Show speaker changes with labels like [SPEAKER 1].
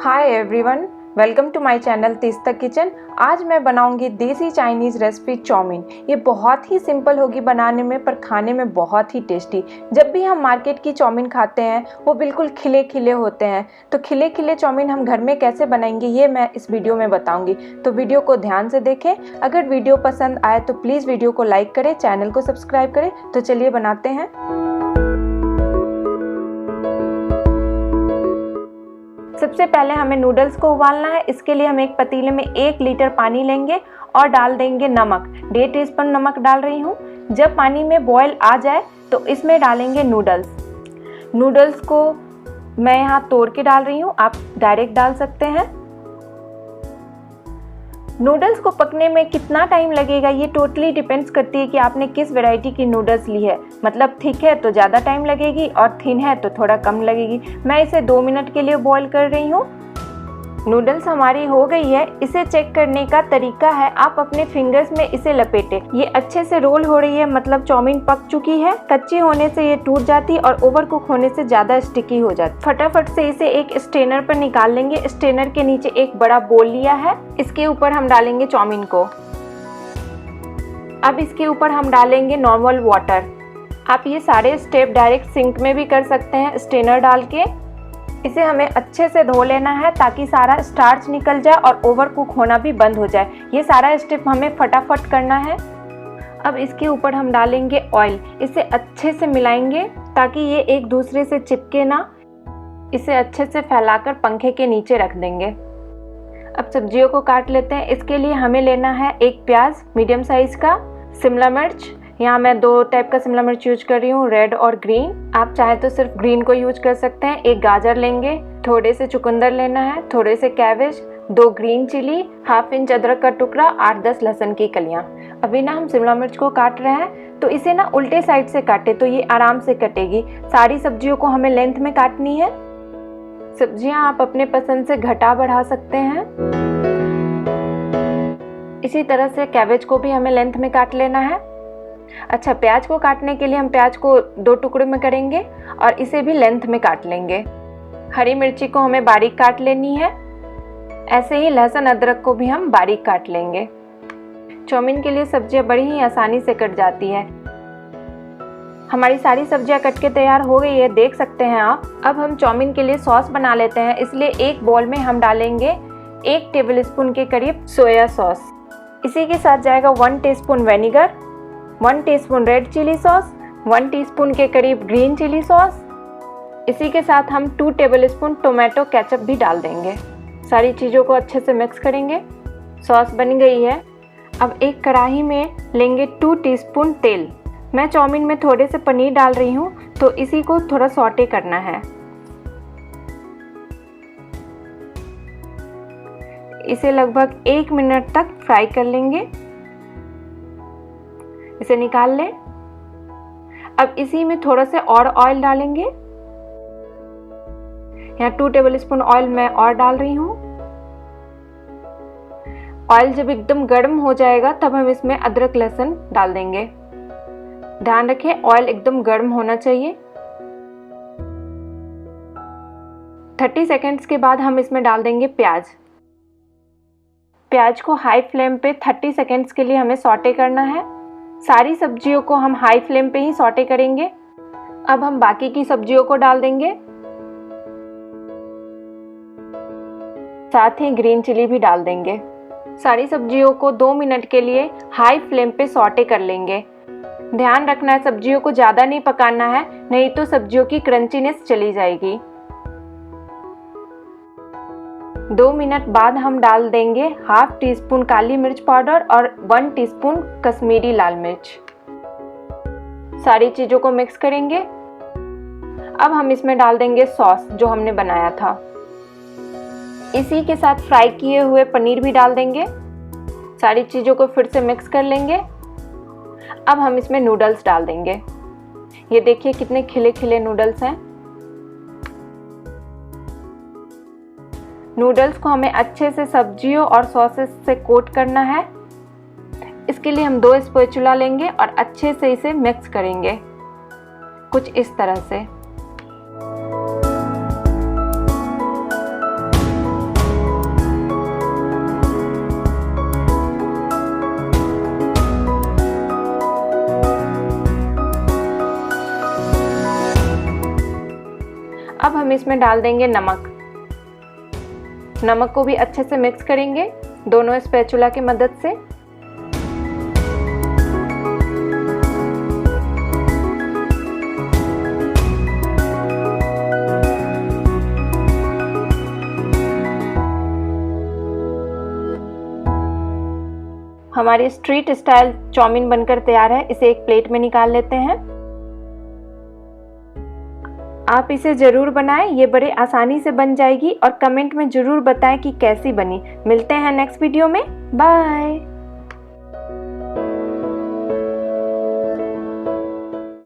[SPEAKER 1] Hi everyone, welcome to my channel Teesta kitchen. आज मैं बनाऊंगी देसी चाइनीज़ रेसिपी चाउमीन। ये बहुत ही सिंपल होगी बनाने में, पर खाने में बहुत ही टेस्टी। जब भी हम मार्केट की चाउमीन खाते हैं वो बिल्कुल खिले खिले होते हैं, तो खिले खिले चाउमीन हम घर में कैसे बनाएंगे ये मैं इस वीडियो में बताऊंगी। तो वीडियो को ध्यान से देखें। अगर वीडियो पसंद आए तो प्लीज़ वीडियो को लाइक करें, चैनल को सब्सक्राइब करें। तो चलिए बनाते हैं। सबसे पहले हमें नूडल्स को उबालना है। इसके लिए हम एक पतीले में 1 लीटर पानी लेंगे और डाल देंगे नमक। 1.5 टीस्पून नमक डाल रही हूँ। जब पानी में बॉयल आ जाए तो इसमें डालेंगे नूडल्स को मैं यहाँ तोड़ के डाल रही हूँ, आप डायरेक्ट डाल सकते हैं। नूडल्स को पकने में कितना टाइम लगेगा ये टोटली डिपेंड्स करती है कि आपने किस वैरायटी की नूडल्स ली है। मतलब थिक है तो ज़्यादा टाइम लगेगी और थिन है तो थोड़ा कम लगेगी। मैं इसे 2 मिनट के लिए बॉईल कर रही हूँ। नूडल्स हमारी हो गई है। इसे चेक करने का तरीका है, आप अपने फिंगर्स में इसे लपेटें। ये अच्छे से रोल हो रही है, मतलब चाउमीन पक चुकी है। कच्ची होने से ये टूट जाती और ओवर कुक होने से ज़्यादा स्टिकी हो जाती। फटाफट से इसे एक स्ट्रेनर पर निकाल लेंगे। स्ट्रेनर के नीचे एक बड़ा बोल लिया है, इसके ऊपर हम डालेंगे चाउमीन को। अब इसके ऊपर हम डालेंगे नॉर्मल वाटर। आप ये सारे स्टेप डायरेक्ट सिंक में भी कर सकते हैं स्ट्रेनर डाल के। इसे हमें अच्छे से धो लेना है ताकि सारा स्टार्च निकल जाए और ओवर कुक होना भी बंद हो जाए। ये सारा स्टेप हमें फटाफट करना है। अब इसके ऊपर हम डालेंगे ऑयल। इसे अच्छे से मिलाएंगे ताकि ये एक दूसरे से चिपके ना। इसे अच्छे से फैलाकर पंखे के नीचे रख देंगे। अब सब्जियों को काट लेते हैं। इसके लिए हमें लेना है 1 प्याज मीडियम साइज का, शिमला मिर्च, यहाँ मैं 2 टाइप का शिमला मिर्च यूज कर रही हूँ, रेड और ग्रीन। आप चाहे तो सिर्फ ग्रीन को यूज कर सकते हैं। 1 गाजर लेंगे, थोड़े से चुकंदर लेना है, थोड़े से कैबेज, 2 ग्रीन चिली, 1/2 इंच अदरक का टुकड़ा, 8-10 लहसुन की कलियाँ। अभी ना हम शिमला मिर्च को काट रहे हैं तो इसे ना उल्टे साइड से काटे तो ये आराम से कटेगी। सारी सब्जियों को हमें लेंथ में काटनी है। सब्जियां आप अपने पसंद से घटा बढ़ा सकते हैं। इसी तरह से कैबेज को भी हमें लेंथ में काट लेना है। अच्छा, प्याज को काटने के लिए हम प्याज को 2 टुकड़े में करेंगे और इसे भी लेंथ में काट लेंगे। हरी मिर्ची को हमें बारीक काट लेनी है। ऐसे ही लहसुन अदरक को भी हम बारीक काट लेंगे। चाउमीन के लिए सब्जियां बड़ी ही आसानी से कट जाती है। हमारी सारी सब्जियां कट के तैयार हो गई है, देख सकते हैं आप। अब हम चाउमीन के लिए सॉस बना लेते हैं। इसलिए एक बाउल में हम डालेंगे 1 टेबलस्पून के करीब सोया सॉस। इसी के साथ जाएगा 1 teaspoon vinegar, 1 teaspoon red chilli sauce, 1 teaspoon के करीब ग्रीन चिली सॉस। इसी के साथ हम 2 टेबलस्पून टोमेटो केचप भी डाल देंगे। सारी चीज़ों को अच्छे से मिक्स करेंगे। सॉस बन गई है। अब एक कढ़ाई में लेंगे 2 टीस्पून तेल। मैं चाउमीन में थोड़े से पनीर डाल रही हूँ तो इसी को थोड़ा सॉटे करना है। इसे लगभग 1 मिनट तक फ्राई कर लेंगे। इसे निकाल लें। अब इसी में थोड़ा से और ऑयल डालेंगे। यहाँ 2 टेबलस्पून ऑयल मैं और डाल रही हूँ। ऑयल जब एकदम गर्म हो जाएगा तब हम इसमें अदरक लहसुन डाल देंगे। ध्यान रखें ऑयल एकदम गर्म होना चाहिए। 30 सेकेंड्स के बाद हम इसमें डाल देंगे प्याज। प्याज को हाई फ्लेम पे 30 सेकेंड्स के लिए हमें सॉटे करना है। सारी सब्जियों को हम हाई फ्लेम पे ही सॉटे करेंगे। अब हम बाकी की सब्जियों को डाल देंगे, साथ ही ग्रीन चिली भी डाल देंगे। सारी सब्जियों को 2 मिनट के लिए हाई फ्लेम पे सॉटे कर लेंगे। ध्यान रखना है सब्जियों को ज़्यादा नहीं पकाना है, नहीं तो सब्जियों की क्रंचीनेस चली जाएगी। 2 मिनट बाद हम डाल देंगे 1/2 टीस्पून काली मिर्च पाउडर और 1 टीस्पून कश्मीरी लाल मिर्च। सारी चीज़ों को मिक्स करेंगे। अब हम इसमें डाल देंगे सॉस जो हमने बनाया था। इसी के साथ फ्राई किए हुए पनीर भी डाल देंगे। सारी चीज़ों को फिर से मिक्स कर लेंगे। अब हम इसमें नूडल्स डाल देंगे। ये देखिए कितने खिले खिले नूडल्स हैं। नूडल्स को हमें अच्छे से सब्जियों और सॉसेस से कोट करना है। इसके लिए हम 2 स्पैचुला लेंगे और अच्छे से इसे मिक्स करेंगे कुछ इस तरह से। हम इसमें डाल देंगे नमक। नमक को भी अच्छे से मिक्स करेंगे दोनों स्पैचुला की मदद से। हमारी स्ट्रीट स्टाइल चाउमीन बनकर तैयार है। इसे एक प्लेट में निकाल लेते हैं। आप इसे ज़रूर बनाएं, ये बड़े आसानी से बन जाएगी और कमेंट में ज़रूर बताएं कि कैसी बनी। मिलते हैं नेक्स्ट वीडियो में। बाय।